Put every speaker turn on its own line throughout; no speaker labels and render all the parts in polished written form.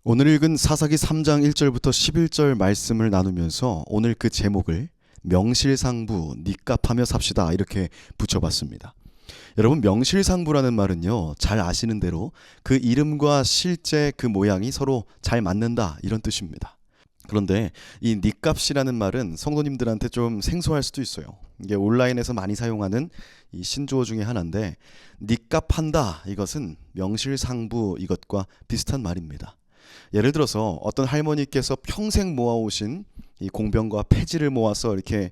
오늘 읽은 사사기 3장 1절부터 11절 말씀을 나누면서 오늘 그 제목을 명실상부 니값하며 삽시다 이렇게 붙여봤습니다. 여러분, 명실상부라는 말은요, 잘 아시는 대로 그 이름과 실제 그 모양이 서로 잘 맞는다 이런 뜻입니다. 그런데 이 니값이라는 말은 성도님들한테 좀 생소할 수도 있어요. 이게 온라인에서 많이 사용하는 이 신조어 중에 하나인데, 니값한다 이것은 명실상부 이것과 비슷한 말입니다. 예를 들어서 어떤 할머니께서 평생 모아오신 이 공병과 폐지를 모아서 이렇게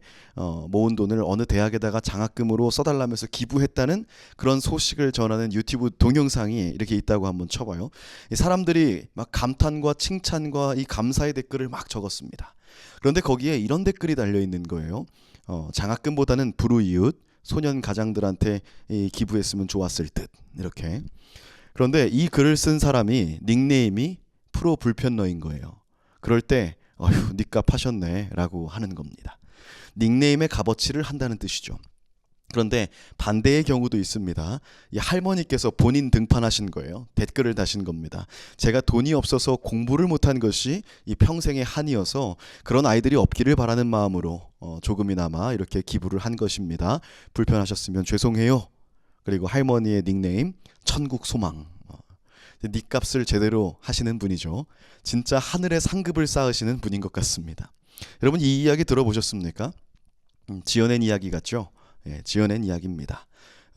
모은 돈을 어느 대학에다가 장학금으로 써달라면서 기부했다는 그런 소식을 전하는 유튜브 동영상이 이렇게 있다고 한번 쳐봐요. 이 사람들이 막 감탄과 칭찬과 이 감사의 댓글을 막 적었습니다. 그런데 거기에 이런 댓글이 달려 있는 거예요. 장학금보다는 불우이웃 소년 가장들한테 기부했으면 좋았을 듯, 이렇게. 그런데 이 글을 쓴 사람이 닉네임이 프로 불편러인 거예요. 그럴 때 어휴, 니값 하셨네 라고 하는 겁니다. 닉네임의 값어치를 한다는 뜻이죠. 그런데 반대의 경우도 있습니다. 이 할머니께서 본인 등판하신 거예요. 댓글을 다신 겁니다. 제가 돈이 없어서 공부를 못한 것이 이 평생의 한이어서 그런 아이들이 없기를 바라는 마음으로 조금이나마 이렇게 기부를 한 것입니다. 불편하셨으면 죄송해요. 그리고 할머니의 닉네임 천국소망. 니값을 제대로 하시는 분이죠. 진짜 하늘의 상급을 쌓으시는 분인 것 같습니다. 여러분, 이 이야기 들어보셨습니까? 지어낸 이야기 같죠? 예, 지어낸 이야기입니다.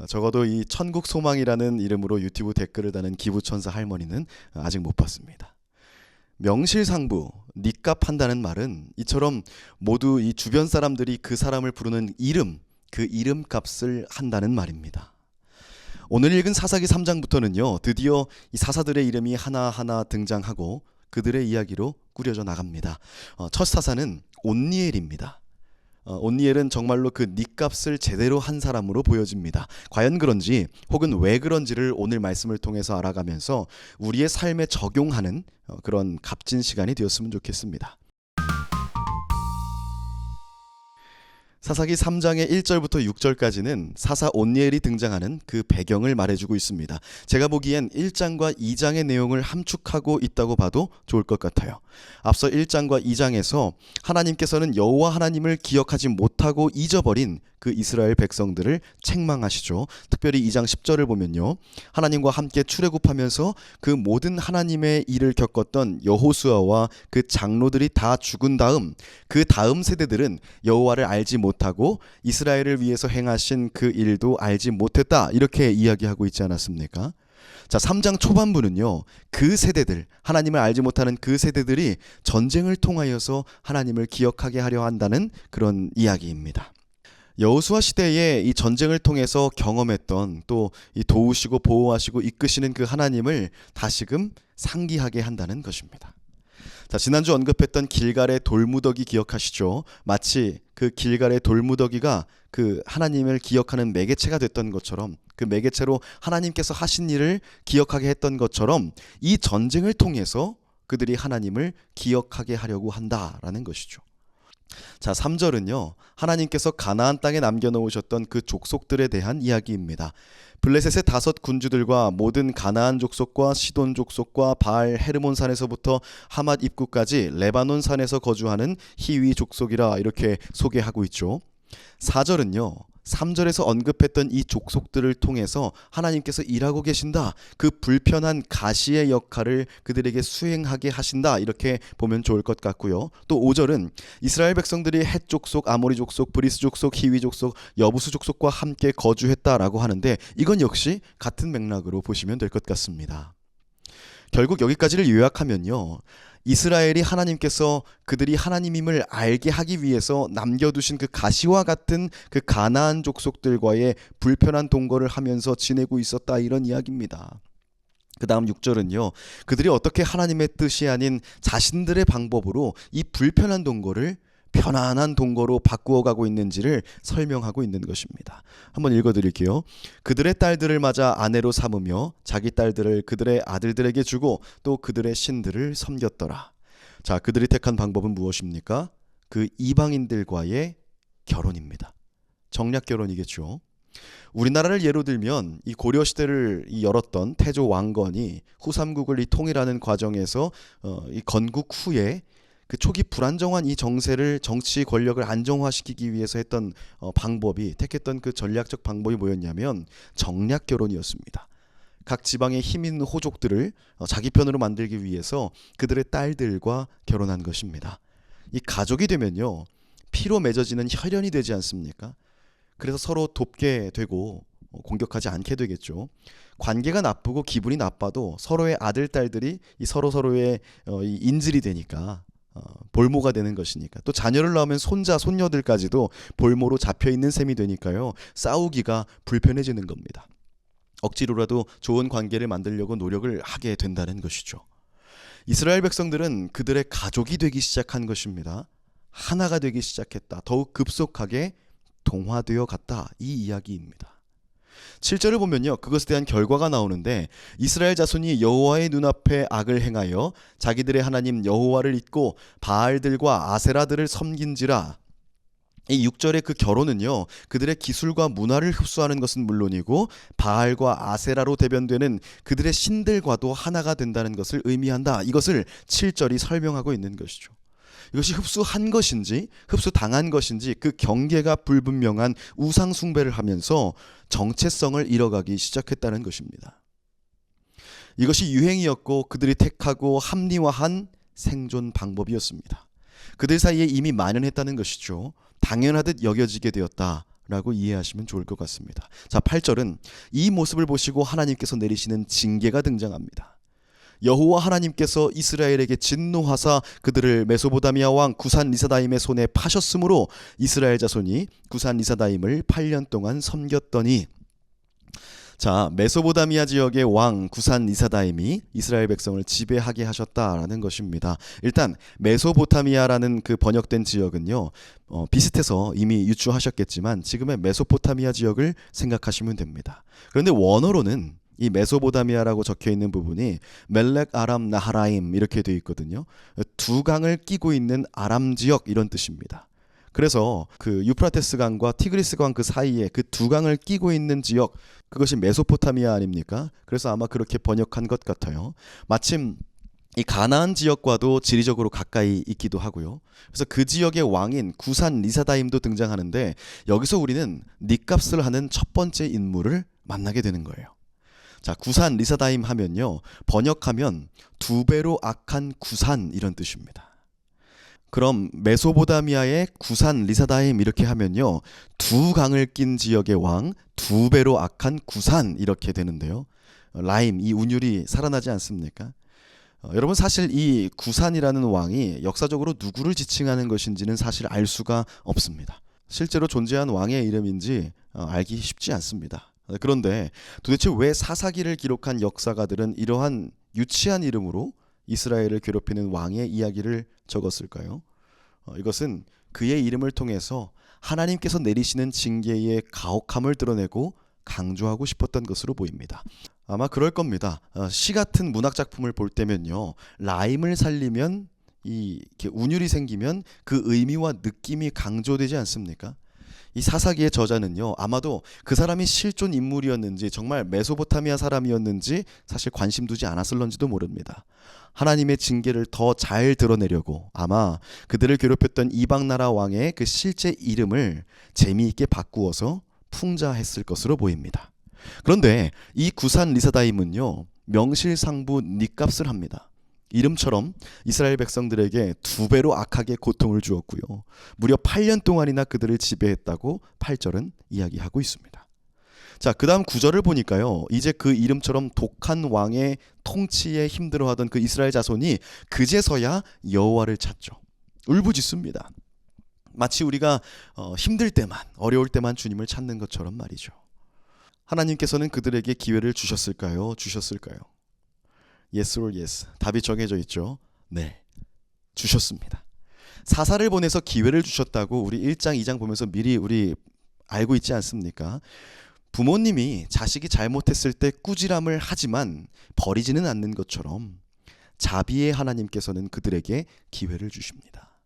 적어도 이 천국소망이라는 이름으로 유튜브 댓글을 다는 기부천사 할머니는 아직 못 봤습니다. 명실상부, 니값 한다는 말은 이처럼 모두 이 주변 사람들이 그 사람을 부르는 이름, 그 이름값을 한다는 말입니다. 오늘 읽은 사사기 3장부터는요, 드디어 이 사사들의 이름이 하나하나 등장하고 그들의 이야기로 꾸려져 나갑니다. 첫 사사는 온니엘입니다. 온니엘은 정말로 그 니값을 제대로 한 사람으로 보여집니다. 과연 그런지 혹은 왜 그런지를 오늘 말씀을 통해서 알아가면서 우리의 삶에 적용하는 그런 값진 시간이 되었으면 좋겠습니다. 사사기 3장의 1절부터 6절까지는 사사 온니엘이 등장하는 그 배경을 말해주고 있습니다. 제가 보기엔 1장과 2장의 내용을 함축하고 있다고 봐도 좋을 것 같아요. 앞서 1장과 2장에서 하나님께서는 여호와 하나님을 기억하지 못하고 잊어버린 그 이스라엘 백성들을 책망하시죠. 특별히 2장 10절을 보면요, 하나님과 함께 출애굽하면서 그 모든 하나님의 일을 겪었던 여호수아와 그 장로들이 다 죽은 다음 그 다음 세대들은 여호와를 알지 못하고 이스라엘을 위해서 행하신 그 일도 알지 못했다, 이렇게 이야기하고 있지 않았습니까? 자, 3장 초반부는요, 그 세대들, 하나님을 알지 못하는 그 세대들이 전쟁을 통하여서 하나님을 기억하게 하려 한다는 그런 이야기입니다. 여호수아 시대에 이 전쟁을 통해서 경험했던 또 이 도우시고 보호하시고 이끄시는 그 하나님을 다시금 상기하게 한다는 것입니다. 자, 지난주 언급했던 길갈의 돌무더기 기억하시죠? 마치 그 길갈의 돌무더기가 그 하나님을 기억하는 매개체가 됐던 것처럼, 그 매개체로 하나님께서 하신 일을 기억하게 했던 것처럼 이 전쟁을 통해서 그들이 하나님을 기억하게 하려고 한다라는 것이죠. 자, 3절은요, 하나님께서 가나안 땅에 남겨놓으셨던 그 족속들에 대한 이야기입니다. 블레셋의 5 군주들과 모든 가나안 족속과 시돈 족속과 바알 헤르몬 산에서부터 하맛 입구까지 레바논 산에서 거주하는 히위 족속이라 이렇게 소개하고 있죠. 4절은요, 3절에서 언급했던 이 족속들을 통해서 하나님께서 일하고 계신다, 그 불편한 가시의 역할을 그들에게 수행하게 하신다, 이렇게 보면 좋을 것 같고요. 또 5절은 이스라엘 백성들이 헷 족속, 아모리 족속, 브리스 족속, 히위 족속, 여부수 족속과 함께 거주했다라고 하는데 이건 역시 같은 맥락으로 보시면 될 것 같습니다. 결국 여기까지를 요약하면요, 이스라엘이 하나님께서 그들이 하나님임을 알게 하기 위해서 남겨두신 그 가시와 같은 그 가나안 족속들과의 불편한 동거를 하면서 지내고 있었다, 이런 이야기입니다. 그 다음 6절은요, 그들이 어떻게 하나님의 뜻이 아닌 자신들의 방법으로 이 불편한 동거를 편안한 동거로 바꾸어 가고 있는지를 설명하고 있는 것입니다. 한번 읽어드릴게요. 그들의 딸들을 맞아 아내로 삼으며 자기 딸들을 그들의 아들들에게 주고 또 그들의 신들을 섬겼더라. 자, 그들이 택한 방법은 무엇입니까? 그 이방인들과의 결혼입니다. 정략 결혼이겠죠. 우리나라를 예로 들면 이 고려 시대를 열었던 태조 왕건이 후삼국을 통일하는 과정에서 이 건국 후에 그 초기 불안정한 이 정세를 정치 권력을 안정화시키기 위해서 했던 방법이 택했던 그 전략적 방법이 뭐였냐면 정략 결혼이었습니다. 각 지방의 힘 있는 호족들을 자기 편으로 만들기 위해서 그들의 딸들과 결혼한 것입니다. 이 가족이 되면요, 피로 맺어지는 혈연이 되지 않습니까? 그래서 서로 돕게 되고 공격하지 않게 되겠죠. 관계가 나쁘고 기분이 나빠도 서로의 아들, 딸들이 이 서로의 이 인질이 되니까 볼모가 되는 것이니까, 또 자녀를 낳으면 손자, 손녀들까지도 볼모로 잡혀있는 셈이 되니까요, 싸우기가 불편해지는 겁니다. 억지로라도 좋은 관계를 만들려고 노력을 하게 된다는 것이죠. 이스라엘 백성들은 그들의 가족이 되기 시작한 것입니다. 하나가 되기 시작했다. 더욱 급속하게 동화되어 갔다. 이 이야기입니다. 7절을 보면요, 그것에 대한 결과가 나오는데, 이스라엘 자손이 여호와의 눈앞에 악을 행하여 자기들의 하나님 여호와를 잊고 바알들과 아세라들을 섬긴지라. 이 6절의 그 결혼은요, 그들의 기술과 문화를 흡수하는 것은 물론이고 바알과 아세라로 대변되는 그들의 신들과도 하나가 된다는 것을 의미한다. 이것을 7절이 설명하고 있는 것이죠. 이것이 흡수한 것인지 흡수당한 것인지 그 경계가 불분명한 우상 숭배를 하면서 정체성을 잃어가기 시작했다는 것입니다. 이것이 유행이었고 그들이 택하고 합리화한 생존 방법이었습니다. 그들 사이에 이미 만연했다는 것이죠. 당연하듯 여겨지게 되었다라고 이해하시면 좋을 것 같습니다. 자, 8절은 이 모습을 보시고 하나님께서 내리시는 징계가 등장합니다. 여호와 하나님께서 이스라엘에게 진노하사 그들을 메소보다미아 왕 구산 리사다임의 손에 파셨으므로 이스라엘 자손이 구산 리사다임을 8년 동안 섬겼더니. 자, 메소보다미아 지역의 왕 구산 리사다임이 이스라엘 백성을 지배하게 하셨다라는 것입니다. 일단 메소포타미아라는 그 번역된 지역은요, 비슷해서 이미 유추하셨겠지만 지금의 메소포타미아 지역을 생각하시면 됩니다. 그런데 원어로는 이 메소보다미아라고 적혀 있는 부분이 멜렉 아람 나하라임 이렇게 되어 있거든요. 두 강을 끼고 있는 아람 지역, 이런 뜻입니다. 그래서 그 유프라테스 강과 티그리스 강 그 사이에 그 두 강을 끼고 있는 지역, 그것이 메소포타미아 아닙니까? 그래서 아마 그렇게 번역한 것 같아요. 마침 이 가나안 지역과도 지리적으로 가까이 있기도 하고요. 그래서 그 지역의 왕인 구산 리사다임도 등장하는데, 여기서 우리는 닉값을 하는 첫 번째 인물을 만나게 되는 거예요. 자, 구산 리사다임 하면요, 번역하면 두 배로 악한 구산, 이런 뜻입니다. 그럼 메소보다미아의 구산 리사다임 이렇게 하면요, 두 강을 낀 지역의 왕, 두 배로 악한 구산, 이렇게 되는데요. 라임, 이 운율이 살아나지 않습니까? 여러분, 사실 이 구산이라는 왕이 역사적으로 누구를 지칭하는 것인지는 사실 알 수가 없습니다. 실제로 존재한 왕의 이름인지 알기 쉽지 않습니다. 그런데 도대체 왜 사사기를 기록한 역사가들은 이러한 유치한 이름으로 이스라엘을 괴롭히는 왕의 이야기를 적었을까요? 이것은 그의 이름을 통해서 하나님께서 내리시는 징계의 가혹함을 드러내고 강조하고 싶었던 것으로 보입니다. 아마 그럴 겁니다. 시 같은 문학 작품을 볼 때면요, 라임을 살리면 이렇게 운율이 생기면 그 의미와 느낌이 강조되지 않습니까? 이 사사기의 저자는요, 아마도 그 사람이 실존 인물이었는지 정말 메소포타미아 사람이었는지 사실 관심 두지 않았을런지도 모릅니다. 하나님의 징계를 더 잘 드러내려고 아마 그들을 괴롭혔던 이방 나라 왕의 그 실제 이름을 재미있게 바꾸어서 풍자했을 것으로 보입니다. 그런데 이 구산 리사다임은요, 명실상부 닉값을 합니다. 이름처럼 이스라엘 백성들에게 두 배로 악하게 고통을 주었고요, 무려 8년 동안이나 그들을 지배했다고 8절은 이야기하고 있습니다. 자, 그 다음 9절을 보니까요, 이제 그 이름처럼 독한 왕의 통치에 힘들어하던 그 이스라엘 자손이 그제서야 여호와를 찾죠. 울부짖습니다. 마치 우리가 힘들 때만, 어려울 때만 주님을 찾는 것처럼 말이죠. 하나님께서는 그들에게 기회를 주셨을까요? 주셨을까요? Yes or yes. 답이 정해져 있죠. 네, 주셨습니다. 사사를 보내서 기회를 주셨다고 우리 1장 2장 보면서 미리 우리 알고 있지 않습니까? 부모님이 자식이 잘못했을 때 꾸지람을 하지만 버리지는 않는 것처럼 자비의 하나님께서는 그들에게 기회를 주십니다.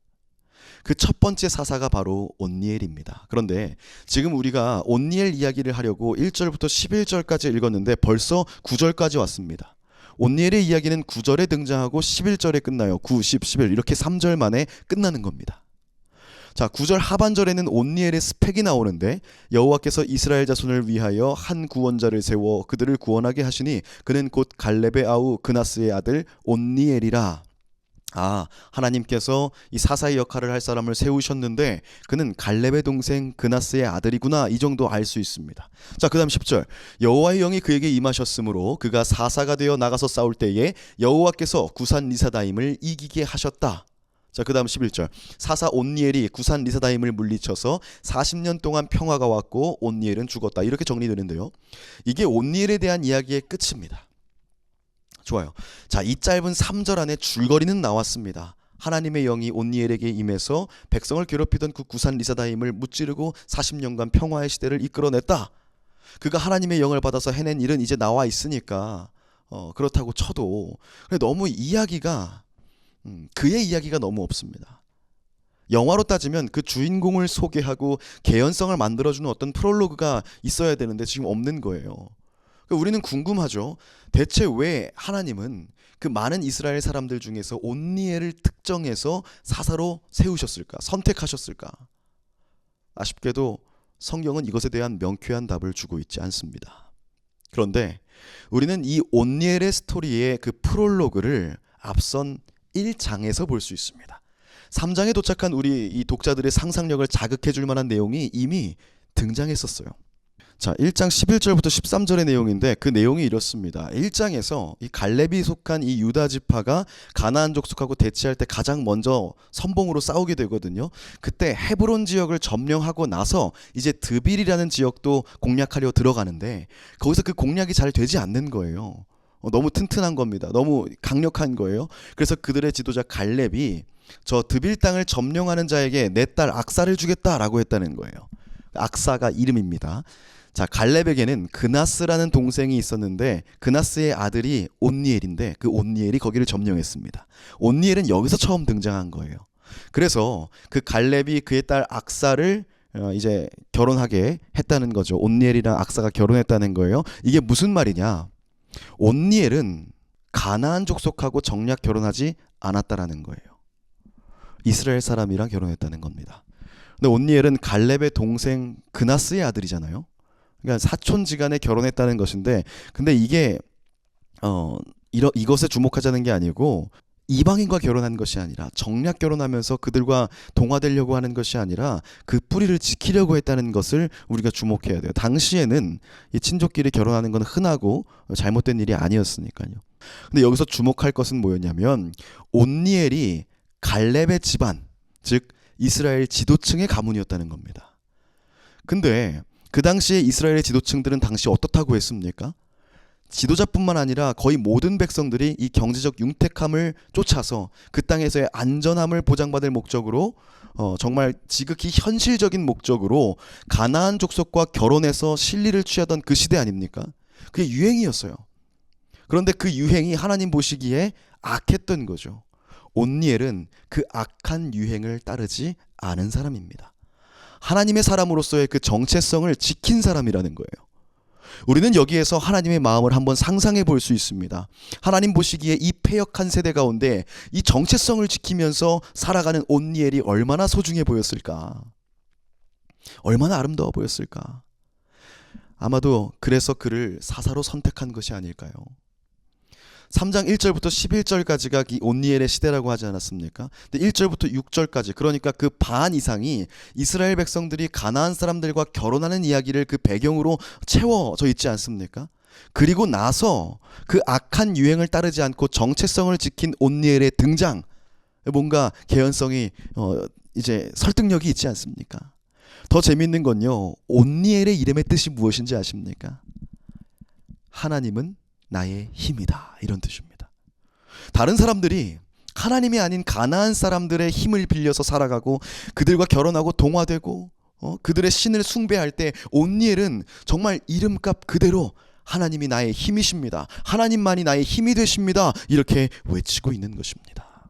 그 첫 번째 사사가 바로 온니엘입니다. 그런데 지금 우리가 온니엘 이야기를 하려고 1절부터 11절까지 읽었는데 벌써 9절까지 왔습니다. 온니엘의 이야기는 9절에 등장하고 11절에 끝나요. 9, 10, 11 이렇게 3절 만에 끝나는 겁니다. 자, 9절 하반절에는 온니엘의 스펙이 나오는데 여호와께서 이스라엘 자손을 위하여 한 구원자를 세워 그들을 구원하게 하시니 그는 곧 갈렙의 아우 그나스의 아들 온니엘이라. 하나님께서 이 사사의 역할을 할 사람을 세우셨는데 그는 갈렙의 동생 그나스의 아들이구나, 이 정도 알 수 있습니다. 자, 그 다음 10절, 여호와의 영이 그에게 임하셨으므로 그가 사사가 되어 나가서 싸울 때에 여호와께서 구산 리사다임을 이기게 하셨다. 자, 그 다음 11절, 사사 온니엘이 구산 리사다임을 물리쳐서 40년 동안 평화가 왔고 온니엘은 죽었다. 이렇게 정리되는데요, 이게 온니엘에 대한 이야기의 끝입니다. 좋아요. 자, 이 짧은 3절 안에 줄거리는 나왔습니다. 하나님의 영이 온니엘에게 임해서 백성을 괴롭히던 그 구산 리사다임을 무찌르고 40년간 평화의 시대를 이끌어냈다. 그가 하나님의 영을 받아서 해낸 일은 이제 나와 있으니까 그렇다고 쳐도 너무 이야기가 그의 이야기가 너무 없습니다. 영화로 따지면 그 주인공을 소개하고 개연성을 만들어주는 어떤 프롤로그가 있어야 되는데 지금 없는 거예요. 우리는 궁금하죠. 대체 왜 하나님은 그 많은 이스라엘 사람들 중에서 온니엘을 특정해서 사사로 세우셨을까? 선택하셨을까? 아쉽게도 성경은 이것에 대한 명쾌한 답을 주고 있지 않습니다. 그런데 우리는 이 온니엘의 스토리의 그 프롤로그를 앞선 1장에서 볼 수 있습니다. 3장에 도착한 우리 이 독자들의 상상력을 자극해 줄 만한 내용이 이미 등장했었어요. 자, 1장 11절부터 13절의 내용인데 그 내용이 이렇습니다. 1장에서 이 갈렙이 속한 이 유다 지파가 가나안 족속하고 대치할 때 가장 먼저 선봉으로 싸우게 되거든요. 그때 헤브론 지역을 점령하고 나서 이제 드빌이라는 지역도 공략하려 들어가는데 거기서 그 공략이 잘 되지 않는 거예요. 너무 튼튼한 겁니다. 너무 강력한 거예요. 그래서 그들의 지도자 갈렙이 저 드빌 땅을 점령하는 자에게 내 딸 악사를 주겠다라고 했다는 거예요. 악사가 이름입니다. 자, 갈렙에게는 그나스라는 동생이 있었는데 그나스의 아들이 온니엘인데 그 온니엘이 거기를 점령했습니다. 온니엘은 여기서 처음 등장한 거예요. 그래서 그 갈렙이 그의 딸 악사를 이제 결혼하게 했다는 거죠. 온니엘이랑 악사가 결혼했다는 거예요. 이게 무슨 말이냐? 온니엘은 가나안 족속하고 정략 결혼하지 않았다라는 거예요. 이스라엘 사람이랑 결혼했다는 겁니다. 근데 온니엘은 갈렙의 동생 그나스의 아들이잖아요. 그러니까 사촌지간에 결혼했다는 것인데, 근데 이게 이것에 주목하자는 게 아니고 이방인과 결혼한 것이 아니라 정략 결혼하면서 그들과 동화되려고 하는 것이 아니라 그 뿌리를 지키려고 했다는 것을 우리가 주목해야 돼요. 당시에는 이 친족끼리 결혼하는 건 흔하고 잘못된 일이 아니었으니까요. 근데 여기서 주목할 것은 뭐였냐면 온니엘이 갈렙의 집안, 즉 이스라엘 지도층의 가문이었다는 겁니다. 근데 그 당시에 이스라엘의 지도층들은 당시 어떻다고 했습니까? 지도자뿐만 아니라 거의 모든 백성들이 이 경제적 융택함을 쫓아서 그 땅에서의 안전함을 보장받을 목적으로 정말 지극히 현실적인 목적으로 가나안 족속과 결혼해서 실리를 취하던 그 시대 아닙니까? 그게 유행이었어요. 그런데 그 유행이 하나님 보시기에 악했던 거죠. 온니엘은 그 악한 유행을 따르지 않은 사람입니다. 하나님의 사람으로서의 그 정체성을 지킨 사람이라는 거예요. 우리는 여기에서 하나님의 마음을 한번 상상해 볼 수 있습니다. 하나님 보시기에 이 패역한 세대 가운데 이 정체성을 지키면서 살아가는 온니엘이 얼마나 소중해 보였을까? 얼마나 아름다워 보였을까? 아마도 그래서 그를 사사로 선택한 것이 아닐까요? 3장 1절부터 11절까지가 이 온니엘의 시대라고 하지 않았습니까? 근데 1절부터 6절까지, 그러니까 그 반 이상이 이스라엘 백성들이 가나안 사람들과 결혼하는 이야기를 그 배경으로 채워져 있지 않습니까? 그리고 나서 그 악한 유행을 따르지 않고 정체성을 지킨 온니엘의 등장, 뭔가 개연성이 이제 설득력이 있지 않습니까? 더 재밌는 건요, 온니엘의 이름의 뜻이 무엇인지 아십니까? 하나님은 나의 힘이다, 이런 뜻입니다. 다른 사람들이 하나님이 아닌 가나안 사람들의 힘을 빌려서 살아가고 그들과 결혼하고 동화되고 그들의 신을 숭배할 때 온니엘은 정말 이름값 그대로 하나님이 나의 힘이십니다, 하나님만이 나의 힘이 되십니다, 이렇게 외치고 있는 것입니다.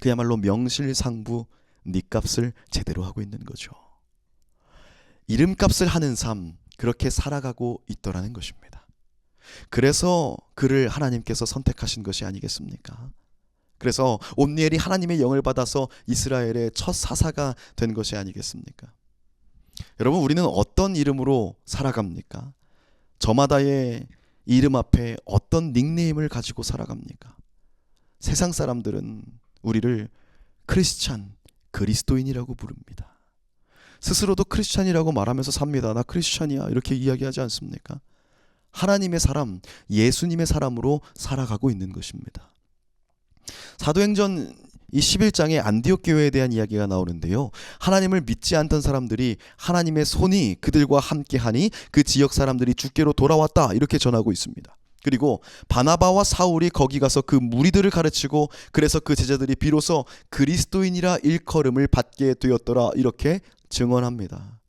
그야말로 명실상부 네 값을 제대로 하고 있는 거죠. 이름값을 하는 삶, 그렇게 살아가고 있더라는 것입니다. 그래서 그를 하나님께서 선택하신 것이 아니겠습니까? 그래서 온니엘이 하나님의 영을 받아서 이스라엘의 첫 사사가 된 것이 아니겠습니까? 여러분, 우리는 어떤 이름으로 살아갑니까? 저마다의 이름 앞에 어떤 닉네임을 가지고 살아갑니까? 세상 사람들은 우리를 크리스찬, 그리스도인이라고 부릅니다. 스스로도 크리스찬이라고 말하면서 삽니다. 나 크리스찬이야, 이렇게 이야기하지 않습니까? 하나님의 사람, 예수님의 사람으로 살아가고 있는 것입니다. 사도행전 이 11장에 안디옥 교회에 대한 이야기가 나오는데요. 하나님을 믿지 않던 사람들이 하나님의 손이 그들과 함께하니 그 지역 사람들이 주께로 돌아왔다, 이렇게 전하고 있습니다. 그리고 바나바와 사울이 거기 가서 그 무리들을 가르치고, 그래서 그 제자들이 비로소 그리스도인이라 일컬음을 받게 되었더라, 이렇게 증언합니다.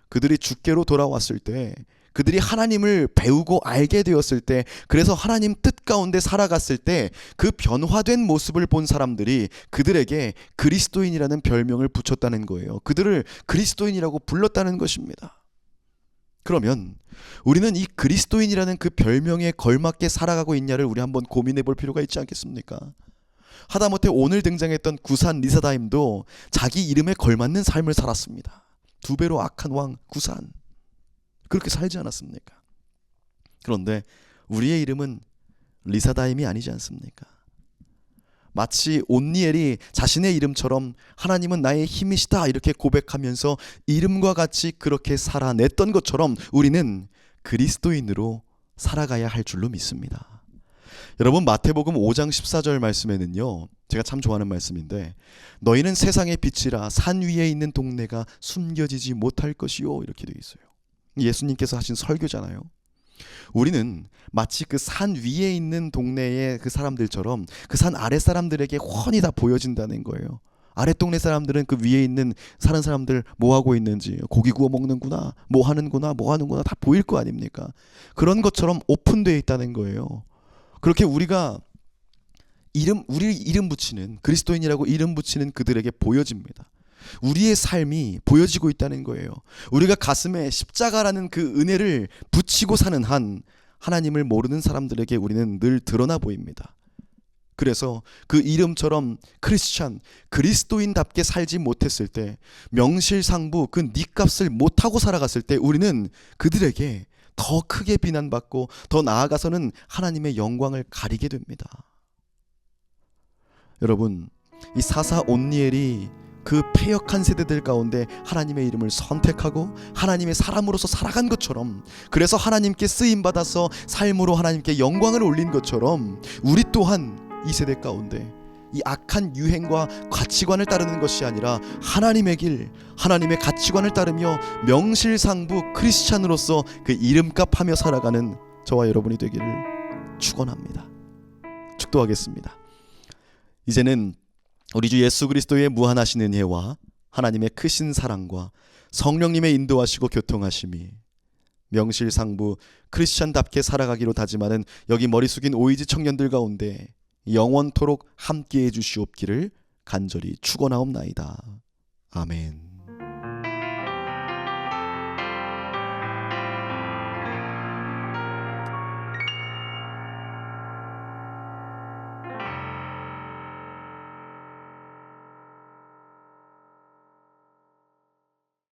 그들이 주께로 돌아왔을 때, 그들이 하나님을 배우고 알게 되었을 때, 그래서 하나님 뜻 가운데 살아갔을 때 그 변화된 모습을 본 사람들이 그들에게 그리스도인이라는 별명을 붙였다는 거예요. 그들을 그리스도인이라고 불렀다는 것입니다. 그러면 우리는 이 그리스도인이라는 그 별명에 걸맞게 살아가고 있냐를 우리 한번 고민해 볼 필요가 있지 않겠습니까? 하다못해 오늘 등장했던 구산 리사다임도 자기 이름에 걸맞는 삶을 살았습니다. 2배로 악한 왕 구산, 그렇게 살지 않았습니까? 그런데 우리의 이름은 리사다임이 아니지 않습니까? 마치 온니엘이 자신의 이름처럼 하나님은 나의 힘이시다, 이렇게 고백하면서 이름과 같이 그렇게 살아냈던 것처럼 우리는 그리스도인으로 살아가야 할 줄로 믿습니다. 여러분, 마태복음 5장 14절 말씀에는요, 제가 참 좋아하는 말씀인데, 너희는 세상의 빛이라 산 위에 있는 동네가 숨겨지지 못할 것이요, 이렇게 되어 있어요. 예수님께서 하신 설교잖아요. 우리는 마치 그 산 위에 있는 동네의 그 사람들처럼 그 산 아래 사람들에게 훤히 다 보여진다는 거예요. 아래 동네 사람들은 그 위에 있는 사는 사람들 뭐 하고 있는지, 고기 구워 먹는구나, 뭐 하는구나 다 보일 거 아닙니까? 그런 것처럼 오픈되어 있다는 거예요. 그렇게 우리가 우리 이름 붙이는, 그리스도인이라고 이름 붙이는 그들에게 보여집니다. 우리의 삶이 보여지고 있다는 거예요. 우리가 가슴에 십자가라는 그 은혜를 붙이고 사는 한 하나님을 모르는 사람들에게 우리는 늘 드러나 보입니다. 그래서 그 이름처럼 크리스찬, 그리스도인답게 살지 못했을 때, 명실상부 그 닉값을 못하고 살아갔을 때 우리는 그들에게 더 크게 비난받고 더 나아가서는 하나님의 영광을 가리게 됩니다. 여러분, 이 사사 온니엘이 그 패역한 세대들 가운데 하나님의 이름을 선택하고 하나님의 사람으로서 살아간 것처럼, 그래서 하나님께 쓰임받아서 삶으로 하나님께 영광을 올린 것처럼, 우리 또한 이 세대 가운데 이 악한 유행과 가치관을 따르는 것이 아니라 하나님의 길, 하나님의 가치관을 따르며 명실상부 크리스찬으로서 그 이름값하며 살아가는 저와 여러분이 되기를 축원합니다. 축도하겠습니다. 이제는 우리 주 예수 그리스도의 무한하신 은혜와 하나님의 크신 사랑과 성령님의 인도하시고 교통하심이 명실상부 크리스찬답게 살아가기로 다짐하는 여기 머리 숙인 오이지 청년들 가운데 영원토록 함께해 주시옵기를 간절히 축원하옵나이다. 아멘.